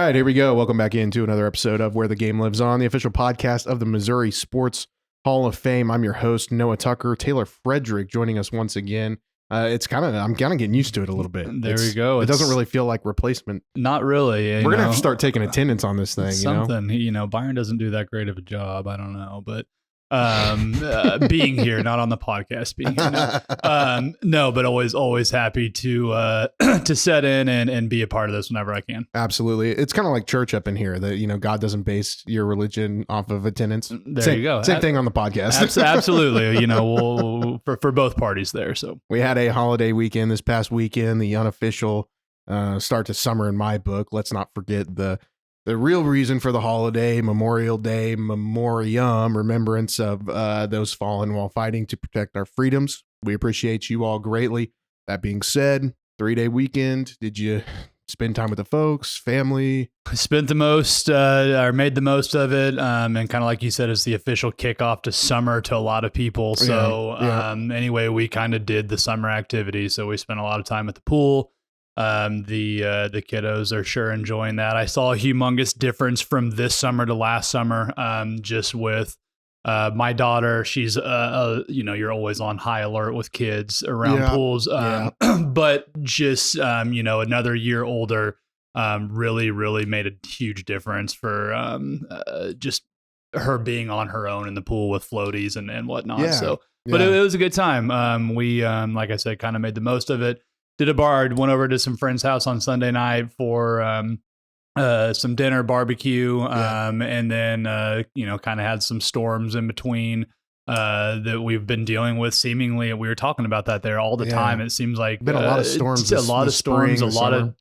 right, here we go. Welcome back into another episode of Where the Game Lives On, the official podcast of the Missouri Sports Hall of Fame. I'm your host, Noah Tucker. Taylor Frederich joining us once again. I'm kind of getting used to it a little bit. We go. It doesn't really feel like repllement. Not really. We're going to have to start taking attendance on this thing. Something, Byron doesn't do that great of a job. I don't know, but being here, not on the podcast, being here. No, but always happy to set in and be a part of this whenever I can. Absolutely. It's kind of like church up in here that, God doesn't base your religion off of attendance. You go. Same thing on the podcast. Absolutely. We'll, for both parties there. So we had a holiday weekend this past weekend, the unofficial start to summer in my book. Let's not forget the real reason for the holiday, Memorial Day, memoriam, remembrance of those fallen while fighting to protect our freedoms. We appreciate you all greatly. That being said, 3-day weekend. Did you spend time with the folks, family? Spent the most, or made the most of it. And kind of like you said, it's the official kickoff to summer to a lot of people. So anyway, we kind of did the summer activity. So we spent a lot of time at the pool. The kiddos are sure enjoying that. I saw a humongous difference from this summer to last summer, just with my daughter. She's you're always on high alert with kids around pools, but just another year older really made a huge difference for just her being on her own in the pool with floaties and whatnot. But it was a good time. We like I said, kind of made the most of it. Did a bar, went over to some friend's house on Sunday night for some dinner, barbecue, and then, kind of had some storms in between that we've been dealing with. Seemingly, we were talking about that there all the time. It seems like been a lot of storms, a lot of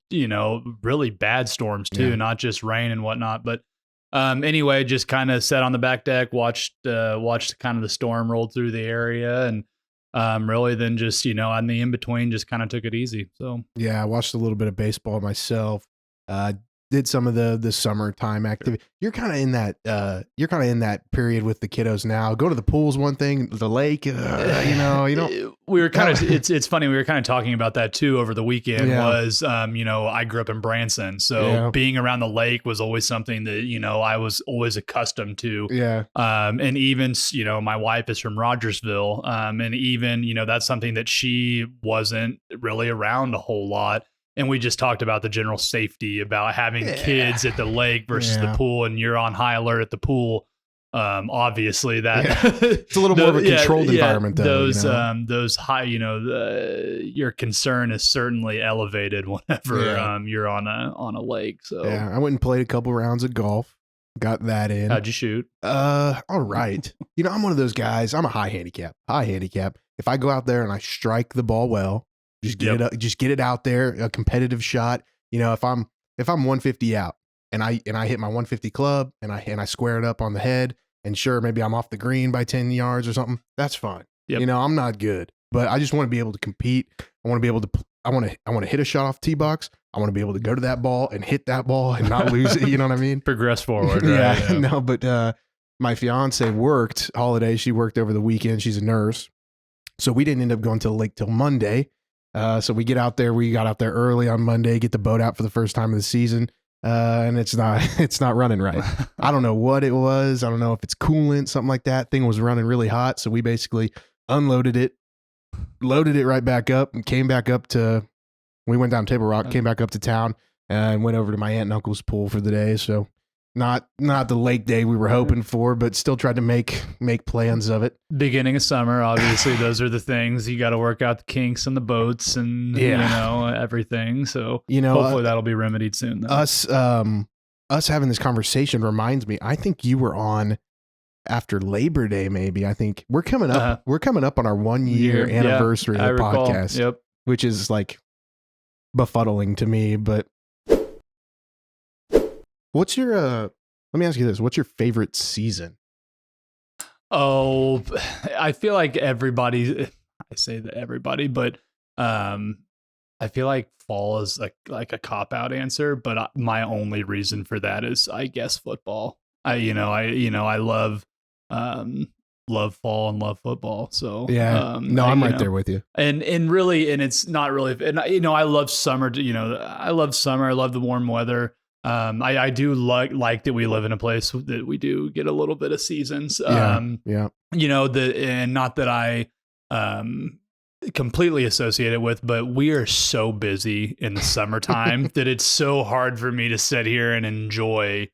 really bad storms too, not just rain and whatnot. But anyway, just kind of sat on the back deck, watched kind of the storm roll through the area, and really then just, on the in-between, just kind of took it easy. So, yeah, I watched a little bit of baseball myself, did some of the summertime activity. You're kind of in that period with the kiddos now. Go to the pool's one thing, the lake, you don't. We were kind of, it's funny. We were kind of talking about that too over the weekend was, I grew up in Branson. So being around the lake was always something that, I was always accustomed to. Yeah. And even, my wife is from Rogersville. And even, that's something that she wasn't really around a whole lot. And we just talked about the general safety about having kids at the lake versus the pool, and you're on high alert at the pool. Obviously that it's a little more of a controlled environment though. Those high, your concern is certainly elevated whenever you're on a lake. So I went and played a couple rounds of golf. Got that in. How'd you shoot? All right. I'm one of those guys. I'm a high handicap. If I go out there and I strike the ball well, just get it out there, a competitive shot. If I'm 150 out and I hit my 150 club and I square it up on the head, and sure, maybe I'm off the green by 10 yards or something, that's fine. Yep. I'm not good, but I just want to be able to compete. I want to be able to I want to hit a shot off tee box. I want to be able to go to that ball and hit that ball and not lose it, you know what I mean? Progress forward, right? Yeah. No, but my fiance worked holiday. She worked over the weekend. She's a nurse. So we didn't end up going to the lake till Monday. So we got out there early on Monday, get the boat out for the first time of the season. And it's not running right. I don't know what it was. I don't know if it's coolant, something like that. Thing was running really hot. So we basically unloaded it, loaded it right back up, and we went down Table Rock, came back up to town, and went over to my aunt and uncle's pool for the day. So not the lake day we were hoping for, but still tried to make plans of it. Beginning of summer, obviously, those are the things you got to work out, the kinks and the boats and everything. So hopefully that'll be remedied soon. Though. Us having this conversation reminds me. I think you were on after Labor Day. Maybe I think we're coming up. We're coming up on our 1 year anniversary of the podcast. Yep. Which is like befuddling to me, but. What's your, let me ask you this. What's your favorite season? Oh, I feel like I say that everybody, but I feel like fall is like a cop-out answer, but my only reason for that is, I guess, football. I love fall and love football. So I'm right there with you. And it's not really, and I love summer. I love summer. I love the warm weather. I do like that we live in a place that we do get a little bit of seasons. Yeah. And not that I completely associate it with, but we are so busy in the summertime that it's so hard for me to sit here and enjoy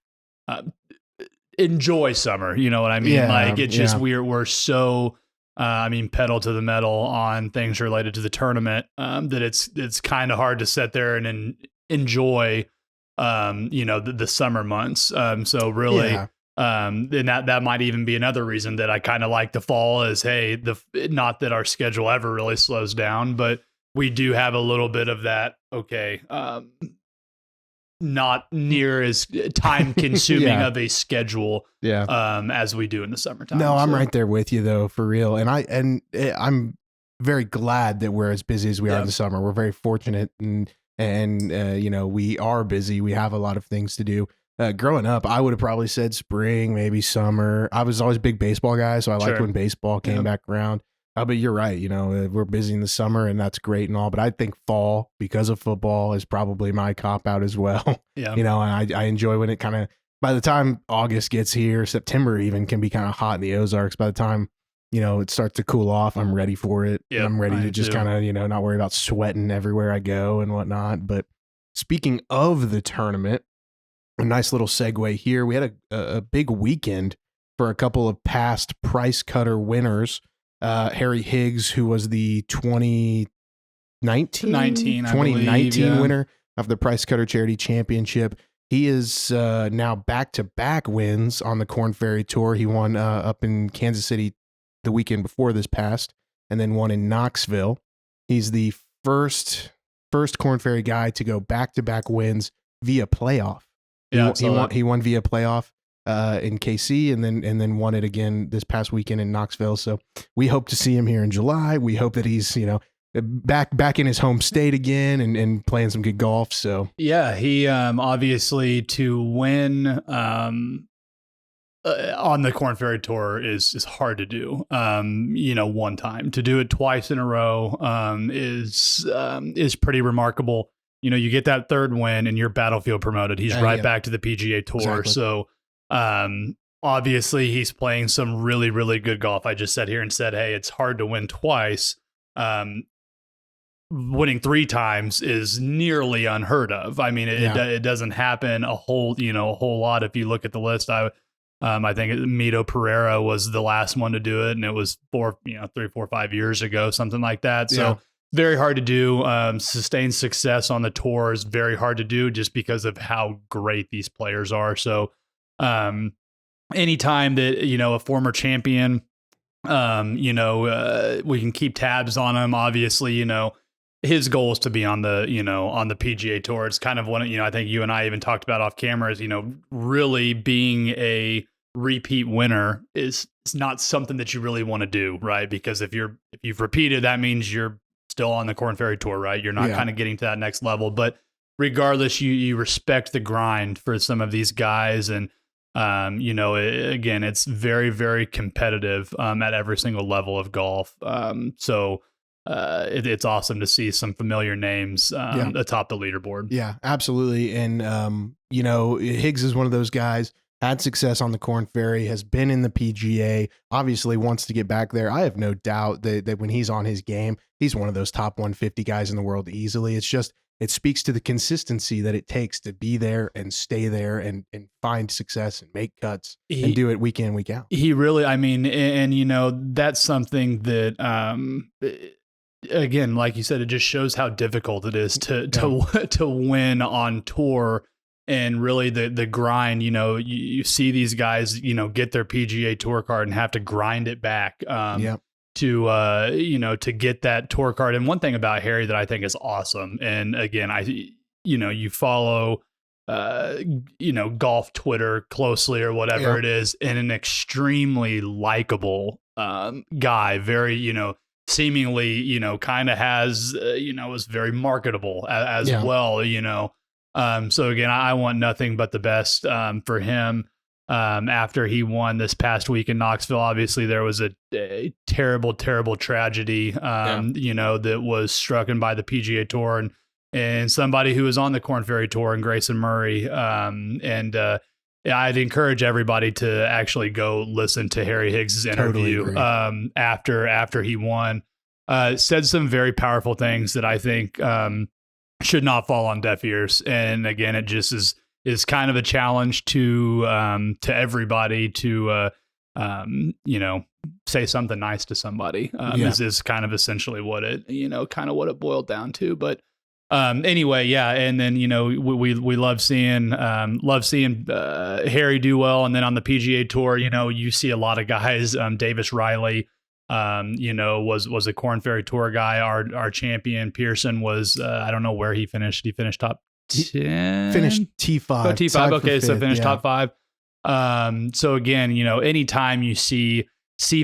summer. You know what I mean? Yeah, Like it's just we're so pedal to the metal on things related to the tournament that it's kind of hard to sit there and enjoy the summer months. So really, and that might even be another reason that I kind of like the fall is, hey, not that our schedule ever really slows down, but we do have a little bit of that. Okay. Not near as time consuming of a schedule as we do in the summertime. No, I'm right there with you though, for real. And I'm very glad that we're as busy as we are in the summer. We're very fortunate and we are busy. We have a lot of things to do. Growing up, I would have probably said spring, maybe summer. I was always a big baseball guy, so I liked when baseball came back around. But you're right. We're busy in the summer and that's great and all, but I think fall, because of football, is probably my cop out as well. Yeah. And I enjoy when it kind of, by the time August gets here, September even can be kind of hot in the Ozarks. By the time, it starts to cool off, I'm ready for it. Yep, I'm ready to just kind of, not worry about sweating everywhere I go and whatnot. But speaking of the tournament, a nice little segue here. We had a big weekend for a couple of past price cutter winners. Harry Higgs, who was the 2019 winner of the Price Cutter Charity Championship. He is now back-to-back wins on the Korn Ferry Tour. He won up in Kansas City the weekend before this past, and then won in Knoxville. He's the first Korn Ferry guy to go back-to-back wins via playoff. Yeah, he won via playoff in KC and then won it again this past weekend in Knoxville. So we hope to see him here in July. We hope that he's, back in his home state again and playing some good golf. So yeah, he obviously to win on the Korn Ferry Tour is hard to do. One time. To do it twice in a row is pretty remarkable. You get that third win and you're battlefield promoted. He's back to the PGA Tour. Exactly. So obviously he's playing some really, really good golf. I just sat here and said, hey, it's hard to win twice. Winning 3 times is nearly unheard of. I mean, it doesn't happen a whole lot. If you look at the list, I think Mito Pereira was the last one to do it, and it was 3, 4, 5 years ago, something like that. So very hard to do. Sustained success on the tour is very hard to do just because of how great these players are. So anytime that, a former champion, we can keep tabs on him. Obviously, his goal is to be on the PGA Tour. It's kind of one, I think you and I even talked about off camera is, really being a repeat winner is not something that you really want to do, right? Because if you've repeated, that means you're still on the Korn Ferry Tour, right? You're not kind of getting to that next level. But regardless, you respect the grind for some of these guys. And, again, it's very, very competitive at every single level of golf. So it's awesome to see some familiar names atop the leaderboard. Yeah, absolutely. And, Higgs is one of those guys, had success on the Korn Ferry, has been in the PGA, obviously wants to get back there. I have no doubt that when he's on his game, he's one of those top 150 guys in the world easily. It's just, it speaks to the consistency that it takes to be there and stay there and find success and make cuts and do it week in, week out. He really, and that's something that, again, like you said, it just shows how difficult it is to win on tour. And really the grind, you see these guys, get their PGA Tour card and have to grind it back to get that tour card. And one thing about Harry that I think is awesome, and again, you follow, golf Twitter closely or whatever it is, and an extremely likable guy, very, seemingly, kind of has, is very marketable as well, So again, I want nothing but the best for him. After he won this past week in Knoxville, obviously there was a terrible, terrible tragedy, that was struck by the PGA Tour. And and somebody who was on the Korn Ferry Tour, and Grayson Murray. I'd encourage everybody to actually go listen to Harry Higgs's interview after he won. Said some very powerful things that I think should not fall on deaf ears. And again, it just is kind of a challenge to everybody to say something nice to somebody. This is kind of essentially what it boiled down to. But anyway, yeah, and then we love seeing Harry do well, and then on the PGA Tour, you see a lot of guys. Davis Riley, was a Korn Ferry Tour guy. Our champion Pearson was I don't know where he finished. He finished top 10. Finished T5. Oh, T5. Okay, so finished yeah. top 5. So again, anytime you see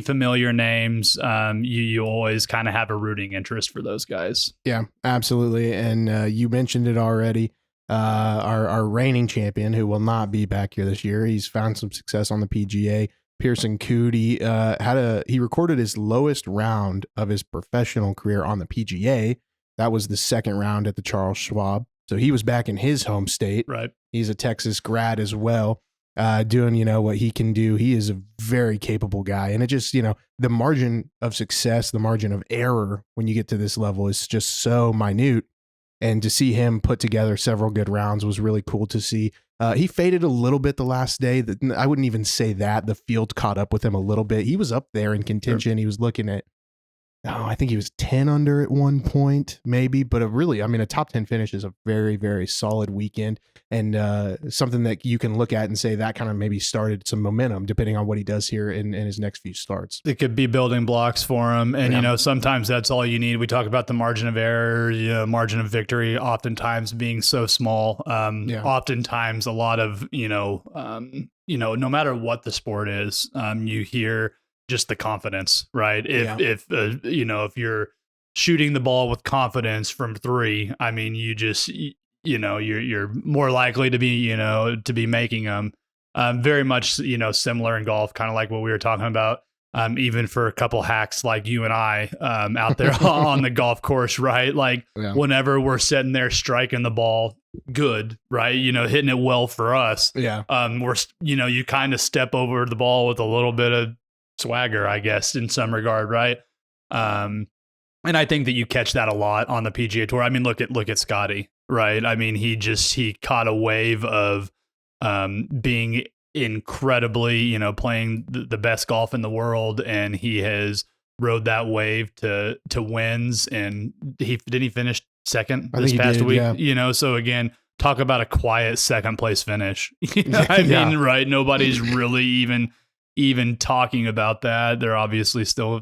familiar names, you always kind of have a rooting interest for those guys. Yeah, absolutely. And you mentioned it already. Our reigning champion, who will not be back here this year, he's found some success on the PGA. Pearson Coody he recorded his lowest round of his professional career on the PGA. That was the second round at the Charles Schwab. So he was back in his home state. Right. He's a Texas grad as well. Doing, what he can do. He is a very capable guy. And it just, the margin of success, the margin of error when you get to this level is just so minute. And to see him put together several good rounds was really cool to see. He faded a little bit the last day. I wouldn't even say that. The field caught up with him a little bit. He was up there in contention. Sure. He was looking at, I think he was 10 under at one point, maybe. But a top 10 finish is a very, very solid weekend. And something that you can look at and say that kind of maybe started some momentum, depending on what he does here in his next few starts. It could be building blocks for him. And, sometimes that's all you need. We talk about the margin of error, margin of victory, oftentimes being so small. Oftentimes a lot of, no matter what the sport is, you hear just the confidence, right? If you're shooting the ball with confidence from 3, I mean, you just, you're more likely to be making them. Very much, similar in golf, kind of like what we were talking about. Even for a couple hacks like you and I out there on the golf course, right? Like whenever we're sitting there striking the ball good, right? Hitting it well for us. Yeah. We're, you kind of step over the ball with a little bit of swagger, I guess, in some regard, right? And I think that you catch that a lot on the PGA Tour. I mean, look at Scotty, right? I mean, he caught a wave of being incredibly, playing the best golf in the world, and he has rode that wave to wins. And he finished second this past week, yeah. So again, talk about a quiet second place finish. I mean, right? Nobody's really even talking about that. They're obviously still,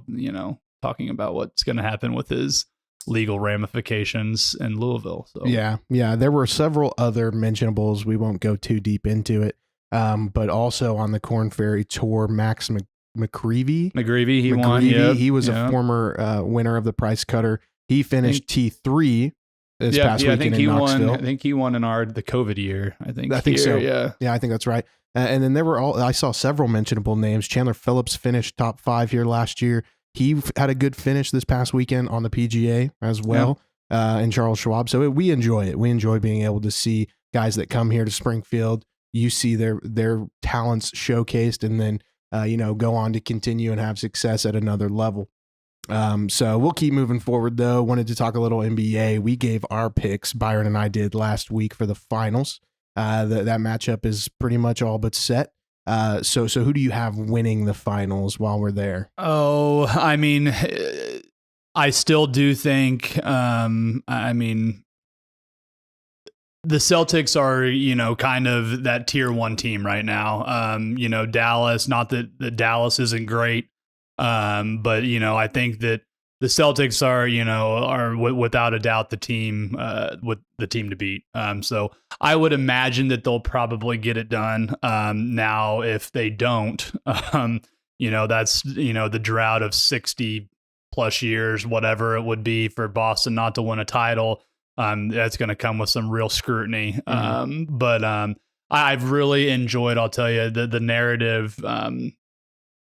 talking about what's going to happen with his legal ramifications in Louisville. So yeah. There were several other mentionables. We won't go too deep into it. But also on the Korn Ferry Tour, Max McGreevy, he won. Yep. He was a former winner of the Price Cutter. He finished T3 this past weekend in Knoxville. I think he won in the COVID year. I think so. Yeah, I think that's right. And then I saw several mentionable names. Chandler Phillips finished top 5 here last year. He had a good finish this past weekend on the PGA as well, in Charles Schwab. So we enjoy it. We enjoy being able to see guys that come here to Springfield. You see their talents showcased, and then go on to continue and have success at another level. So we'll keep moving forward, though. Wanted to talk a little NBA. We gave our picks, Byron and I did, last week for the finals. That matchup is pretty much all but set. So who do you have winning the finals while we're there? Oh, I mean, I still do think, the Celtics are, kind of that tier 1 team right now. Dallas, not that Dallas isn't great. But I think that the Celtics are without a doubt the team, with the team to beat. So I would imagine that they'll probably get it done. Now, if they don't, that's, the drought of 60 plus years, whatever it would be for Boston not to win a title. That's going to come with some real scrutiny. But I've really enjoyed, I'll tell you, the narrative,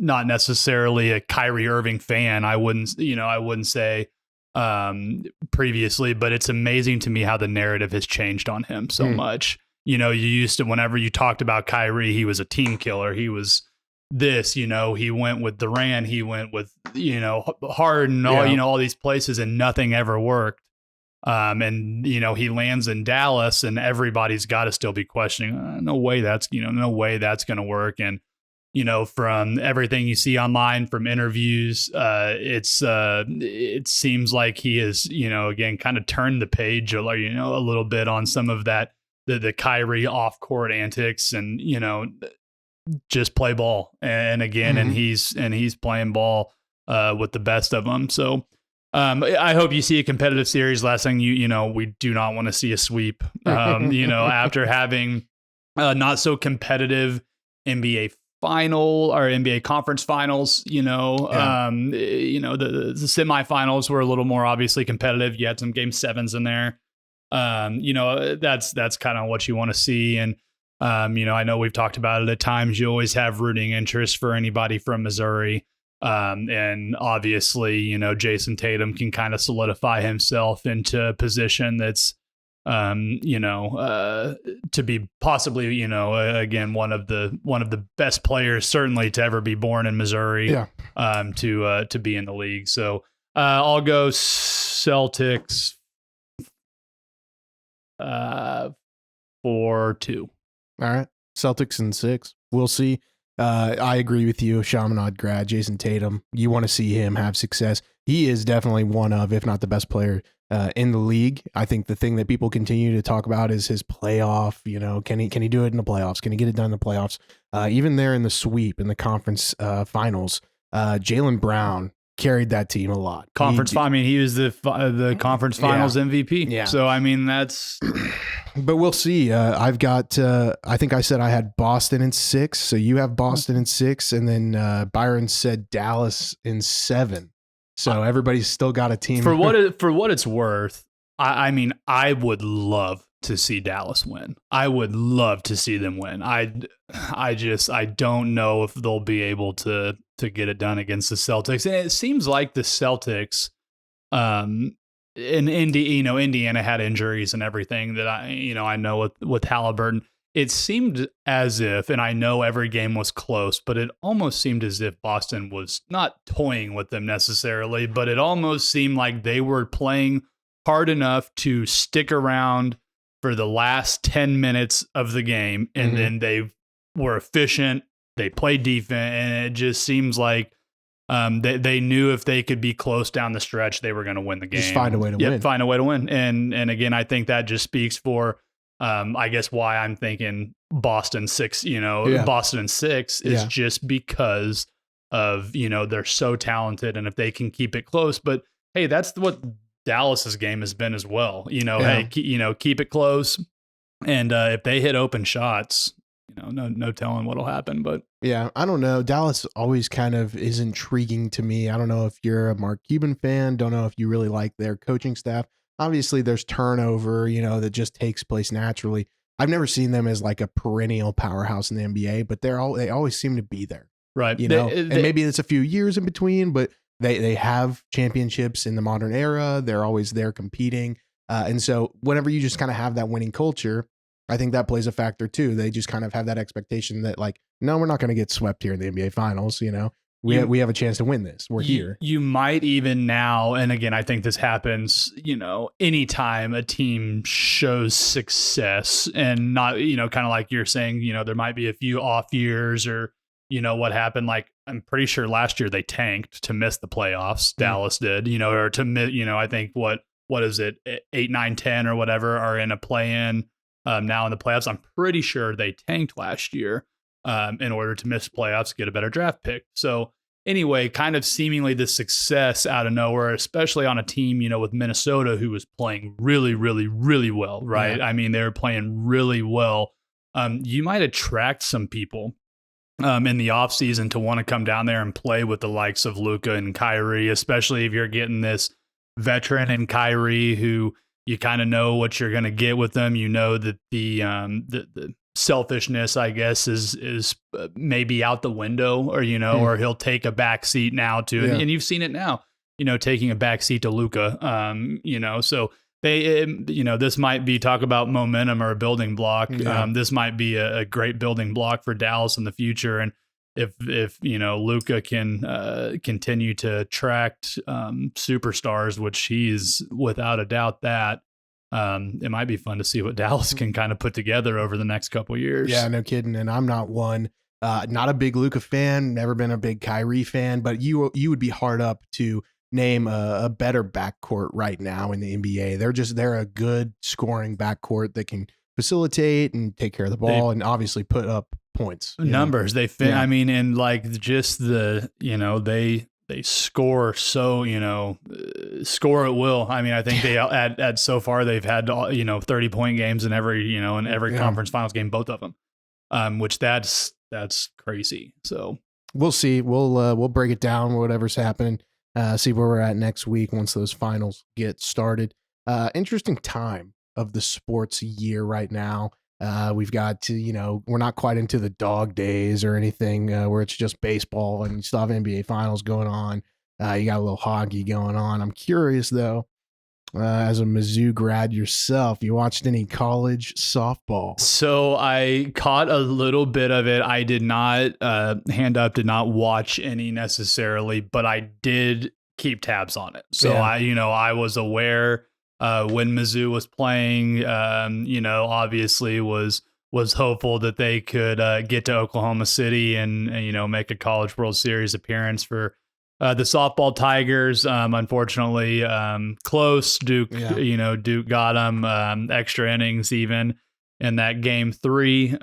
not necessarily a Kyrie Irving fan. I wouldn't say previously, but it's amazing to me how the narrative has changed on him so much. You used to, whenever you talked about Kyrie, he was a team killer. He was this, he went with Durant, he went with, Harden, all these places, and nothing ever worked. And he lands in Dallas, and everybody's got to still be questioning, no way that's going to work. And, from everything you see online, from interviews, it seems like he is, again, kind of turned the page, a little bit on some of that, the Kyrie off court antics, and, just play ball. And again, and he's playing ball, with the best of them. So, I hope you see a competitive series. Last thing we do not want to see a sweep, after having not so competitive NBA final or NBA conference finals, the semifinals were a little more obviously competitive. You had some game 7s in there. That's kind of what you want to see. And, I know we've talked about it at times. You always have rooting interest for anybody from Missouri. And obviously, Jason Tatum can kind of solidify himself into a position that's, to be possibly, again, one of the best players certainly to ever be born in Missouri, to be in the league. So, I'll go Celtics, 4-2. All right. Celtics in 6. We'll see. I agree with you. Chaminade grad, Jason Tatum. You want to see him have success. He is definitely one of, if not the best player in the league. I think the thing that people continue to talk about is his playoff. Can he do it in the playoffs? Can he get it done in the playoffs? Even there in the sweep in the conference finals, Jaylen Brown carried that team a lot. He was the conference finals MVP. Yeah. So that's. But we'll see. I've got. I think I said I had Boston in 6. So you have Boston in 6, and then Byron said Dallas in 7. So everybody's still got a team. For what it's worth, I would love to see Dallas win. I would love to see them win. I don't know if they'll be able to get it done against the Celtics. And it seems like the Celtics, in Indiana had injuries and everything that I know with Halliburton. It seemed as if, and I know every game was close, but it almost seemed as if Boston was not toying with them necessarily, but it almost seemed like they were playing hard enough to stick around for the last 10 minutes of the game. And then they were efficient. They played defense, and it just seems like they knew if they could be close down the stretch, they were going to win the game. Just find a way to win. Find a way to win. And again, I think that just speaks for, I guess, why I'm thinking Boston 6, Boston in 6 is just because of, they're so talented, and if they can keep it close. But hey, that's what Dallas's game has been as well. Hey, keep it close. And if they hit open shots, no telling what'll happen. But yeah, I don't know. Dallas always kind of is intriguing to me. I don't know if you're a Mark Cuban fan. Don't know if you really like their coaching staff. Obviously, there's turnover, that just takes place naturally. I've never seen them as like a perennial powerhouse in the NBA, but they always seem to be there. Right. And maybe it's a few years in between, but they have championships in the modern era. They're always there competing. And so whenever you just kind of have that winning culture, I think that plays a factor too. They just kind of have that expectation that like, no, we're not going to get swept here in the NBA finals. We have a chance to win this. We're here. You might even now, and again, I think this happens, anytime a team shows success and not, kind of like you're saying, there might be a few off years or, what happened. Like, I'm pretty sure last year they tanked to miss the playoffs. Dallas did, or to, I think what is it? 8, 9, 10 or whatever are in a play-in. Now in the playoffs, I'm pretty sure they tanked last year in order to miss playoffs, get a better draft pick. So anyway, kind of seemingly the success out of nowhere, especially on a team, with Minnesota, who was playing really, really, really well, right? Yeah. I mean, they were playing really well. You might attract some people in the offseason to want to come down there and play with the likes of Luka and Kyrie, especially if you're getting this veteran in Kyrie who you kind of know what you're going to get with them. That the selfishness, I guess, is maybe out the window, or or he'll take a back seat now too. And you've seen it now. taking a backseat to Luka. So they, this might be talk about momentum or a building block. Yeah. This might be a great building block for Dallas in the future. And if Luka can continue to attract superstars, which he's without a doubt that, it might be fun to see what Dallas can kind of put together over the next couple of years. Yeah, no kidding. And I'm not one, not a big Luka fan, never been a big Kyrie fan, but you would be hard up to name a better backcourt right now in the NBA. They're a good scoring backcourt that can facilitate and take care of the ball and obviously put up points. Numbers. They fit. Yeah. I mean, and like just they score so, score at will. I mean, I think they at so far they've had 30-point games in every conference finals game, both of them. Which that's crazy. So we'll see. We'll break it down, whatever's happening. See where we're at next week once those finals get started. Interesting time of the sports year right now. We've got to, we're not quite into the dog days or anything where it's just baseball and you still have NBA finals going on. You got a little hockey going on. I'm curious though, as a Mizzou grad yourself, you watched any college softball? So I caught a little bit of it. I did not, did not watch any necessarily, but I did keep tabs on it. So I was aware when Mizzou was playing, obviously was hopeful that they could get to Oklahoma City and make a College World Series appearance for the softball Tigers. Unfortunately, close. Duke, Duke got them extra innings even in that game 3.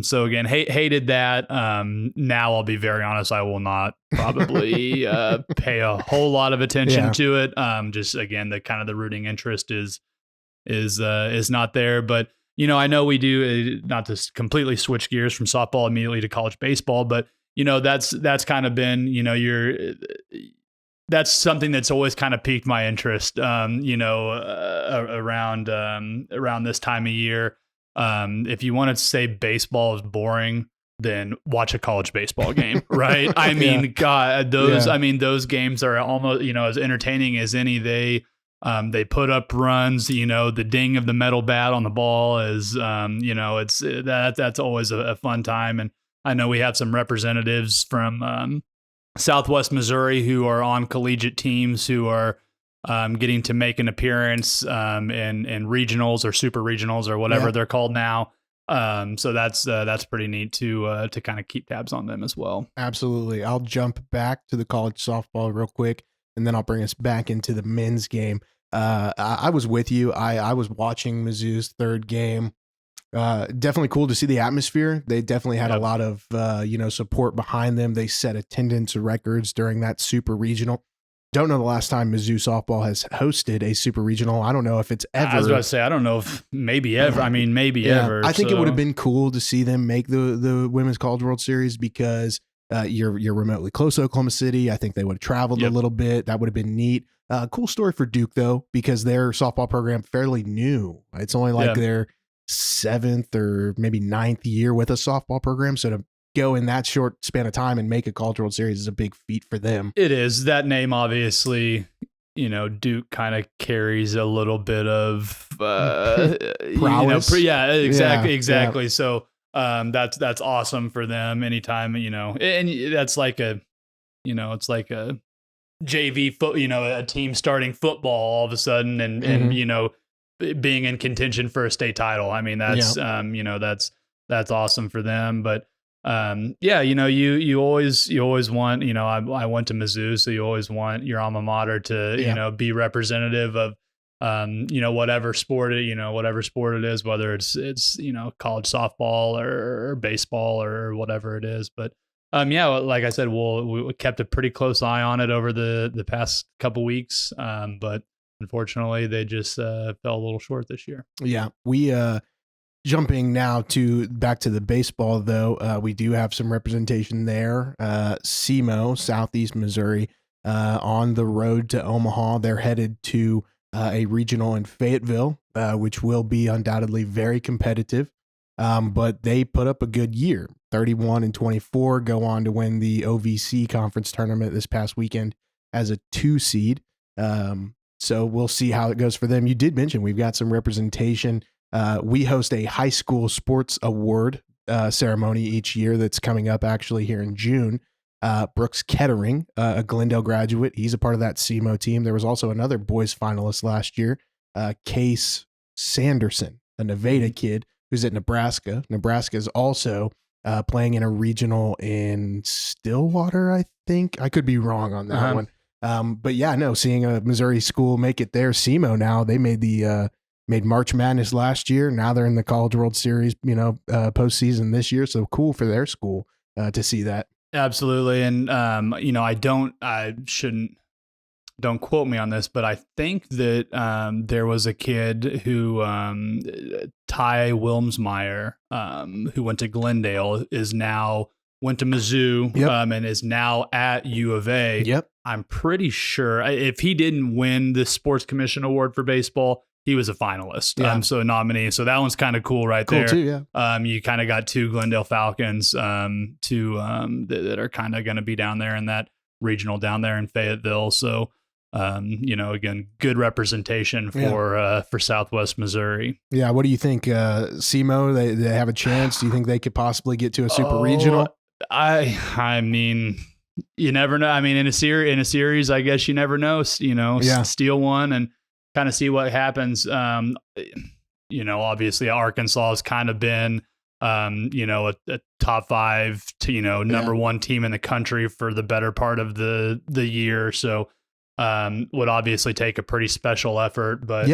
So again, hated that. Now I'll be very honest, I will not probably pay a whole lot of attention to it. Just again, the kind of the rooting interest is not there. But I know we do, not to completely switch gears from softball immediately to college baseball, but that's kind of been, that's something that's always kind of piqued my interest, around this time of year. If you want to say baseball is boring, then watch a college baseball game, right? I mean, God, those games are almost, as entertaining as any. They put up runs, the ding of the metal bat on the ball is, that's always a fun time. And I know we have some representatives from Southwest Missouri who are on collegiate teams who are getting to make an appearance in regionals or super regionals or whatever they're called now. So that's pretty neat to kind of keep tabs on them as well. Absolutely. I'll jump back to the college softball real quick, and then I'll bring us back into the men's game. I was with you. I was watching Mizzou's third game. Definitely cool to see the atmosphere. They definitely had a lot of, support behind them. They set attendance records during that super regional. Don't know the last time Mizzou softball has hosted a super regional. I don't know if it's ever. I was about to say, I don't know if maybe ever. I mean, maybe ever. I think it would have been cool to see them make the Women's College World Series because you're remotely close to Oklahoma City. I think they would have traveled a little bit. That would have been neat. Cool story for Duke though, because their softball program fairly new. It's only like their 7th or maybe 9th year with a softball program. So to go in that short span of time and make a College World Series is a big feat for them. It is. That name, obviously, Duke kind of carries a little bit of prowess. Exactly. So that's awesome for them anytime, and that's like it's like a JV foot, a team starting football all of a sudden and being in contention for a state title. I mean, that's that's awesome for them. But you always want, I went to Mizzou, so you always want your alma mater to be representative of whatever sport it is, whether it's college softball or baseball or whatever it is. But like I said, we kept a pretty close eye on it over the past couple weeks, but unfortunately they just fell a little short this year. We jumping now back to the baseball though, we do have some representation there. SEMO, Southeast Missouri, on the road to Omaha. They're headed to a regional in Fayetteville, which will be undoubtedly very competitive. But they put up a good year, 31-24, go on to win the OVC conference tournament this past weekend. as a 2 seed. So we'll see how it goes for them. You did mention we've got some representation. We host a high school sports award ceremony each year that's coming up actually here in June. Brooks Kettering, a Glendale graduate, he's a part of that SEMO team. There was also another boys finalist last year, Case Sanderson, a Nevada kid who's at Nebraska. Nebraska is also playing in a regional in Stillwater, I think. I could be wrong on that one. But yeah, no, seeing a Missouri school make it there, SEMO now, they made made March Madness last year. Now they're in the College World Series, postseason this year. So cool for their school to see that. Absolutely. And, don't quote me on this, but I think that there was a kid who, Ty Wilmsmeyer, who went to Glendale, went to Mizzou, and is now at U of A. Yep. I'm pretty sure if he didn't win the Sports Commission Award for baseball, he was a finalist. Yeah. So a nominee. So that one's kind of cool there. Too, yeah. You kind of got 2 Glendale Falcons, that are kind of going to be down there in that regional down there in Fayetteville. So, again, good representation for Southwest Missouri. Yeah. What do you think? SEMO, they have a chance. Do you think they could possibly get to a super regional? I mean, you never know. I mean, in a series, I guess you never know. Steal one and kind of see what happens. Obviously Arkansas has kind of been, a top 5 to, number 1 team in the country for the better part of the year. So, would obviously take a pretty special effort, but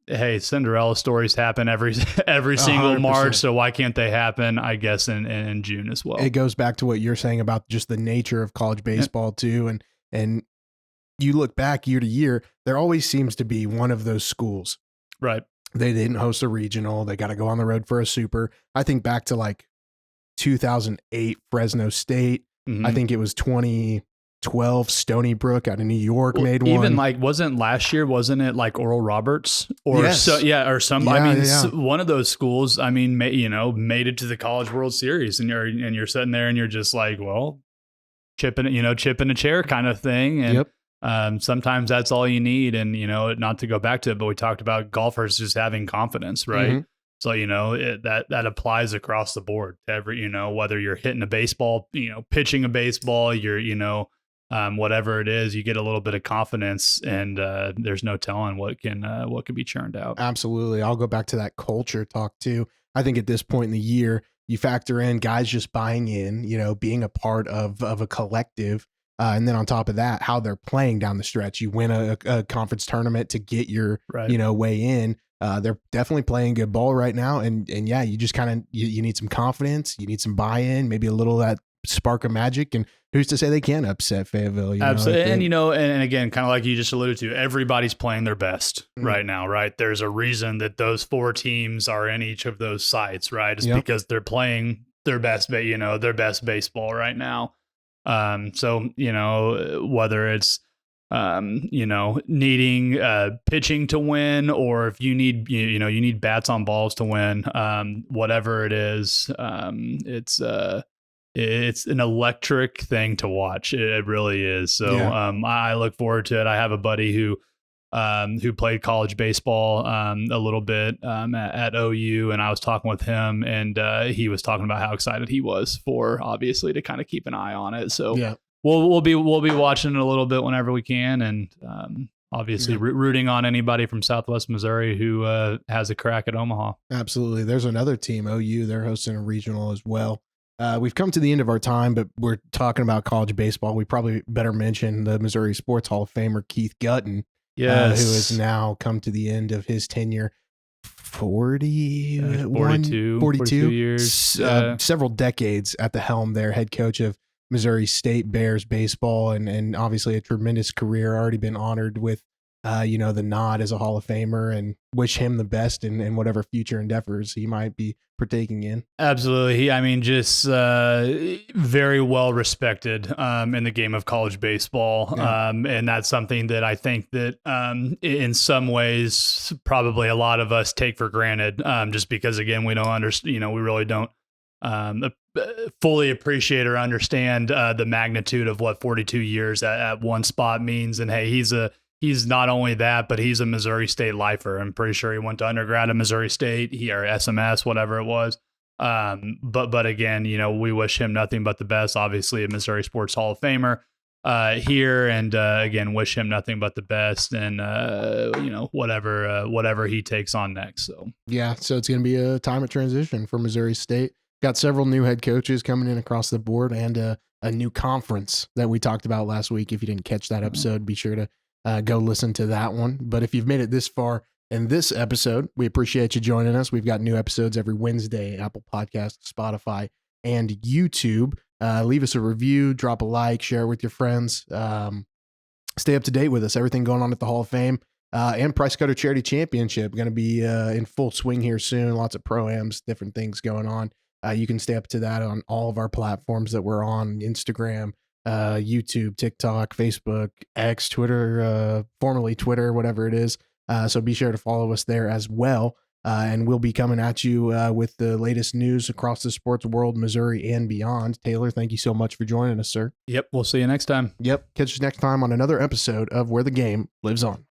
hey, Cinderella stories happen every single 100%. March. So why can't they happen, I guess, in June as well? It goes back to what you're saying about just the nature of college baseball too. And you look back year to year, there always seems to be one of those schools. Right. They didn't host a regional. They got to go on the road for a super. I think back to like 2008 Fresno State. Mm-hmm. I think it was 2012 Stony Brook out of New York made one. Even wasn't it like Oral Roberts or yes. or some? One of those schools. I mean, made it to the College World Series, and you're sitting there and you're just like, well, chipping a chair kind of thing, and. Sometimes that's all you need. And, not to go back to it, but we talked about golfers just having confidence, right? Mm-hmm. So, that applies across the board to every, whether you're hitting a baseball, pitching a baseball, you're, whatever it is, you get a little bit of confidence and there's no telling what can be churned out. Absolutely. I'll go back to that culture talk too. I think at this point in the year, you factor in guys just buying in, being a part of a collective. And then on top of that, how they're playing down the stretch. You win a conference tournament to get your, way in. They're definitely playing good ball right now. And yeah, you just kind of, you need some confidence. You need some buy-in, maybe a little of that spark of magic. And who's to say they can't upset Fayetteville? Absolutely. And again, kind of like you just alluded to, everybody's playing their best right now, right? There's a reason that those 4 teams are in each of those sites, right? It's because they're playing their best, their best baseball right now. So, whether it's, needing, pitching to win, or if you need, you need bats on balls to win, whatever it is, it's an electric thing to watch. It really is. So, I look forward to it. I have a buddy who played college baseball a little bit at OU, and I was talking with him, and he was talking about how excited he was for, obviously, to kind of keep an eye on it. So we'll be watching it a little bit whenever we can, and obviously rooting on anybody from Southwest Missouri who has a crack at Omaha. Absolutely. There's another team, OU. They're hosting a regional as well. We've come to the end of our time, but we're talking about college baseball. We probably better mention the Missouri Sports Hall of Famer Keith Gutton. Yes. Who has now come to the end of his tenure. 42 years. Several decades at the helm there, head coach of Missouri State Bears baseball, and obviously a tremendous career, already been honored with, the nod as a Hall of Famer, and wish him the best in whatever future endeavors he might be partaking in. Absolutely. Just very well respected in the game of college baseball. Yeah. And that's something that I think that in some ways, probably a lot of us take for granted, just because, again, we don't understand, we really don't fully appreciate or understand the magnitude of what 42 years at one spot means. And hey, he's not only that, but he's a Missouri State lifer. I'm pretty sure he went to undergrad at Missouri State, or SMS, whatever it was. But again, we wish him nothing but the best. Obviously, a Missouri Sports Hall of Famer here, and again, wish him nothing but the best. And whatever he takes on next. So so it's going to be a time of transition for Missouri State. Got several new head coaches coming in across the board, and a new conference that we talked about last week. If you didn't catch that episode, be sure to go listen to that one. But if you've made it this far in this episode, we appreciate you joining us. We've got new episodes every Wednesday, Apple Podcasts, Spotify, and YouTube. Leave us a review, drop a like, share it with your friends. Stay up to date with us. Everything going on at the Hall of Fame and Price Cutter Charity Championship going to be in full swing here soon. Lots of pro-ams, different things going on. You can stay up to that on all of our platforms that we're on: Instagram, YouTube, TikTok, Facebook, X, Twitter, formerly Twitter, whatever it is. So be sure to follow us there as well. And we'll be coming at you with the latest news across the sports world, Missouri and beyond. Taylor, thank you so much for joining us, sir. Yep. We'll see you next time. Yep. Catch us next time on another episode of Where the Game Lives On.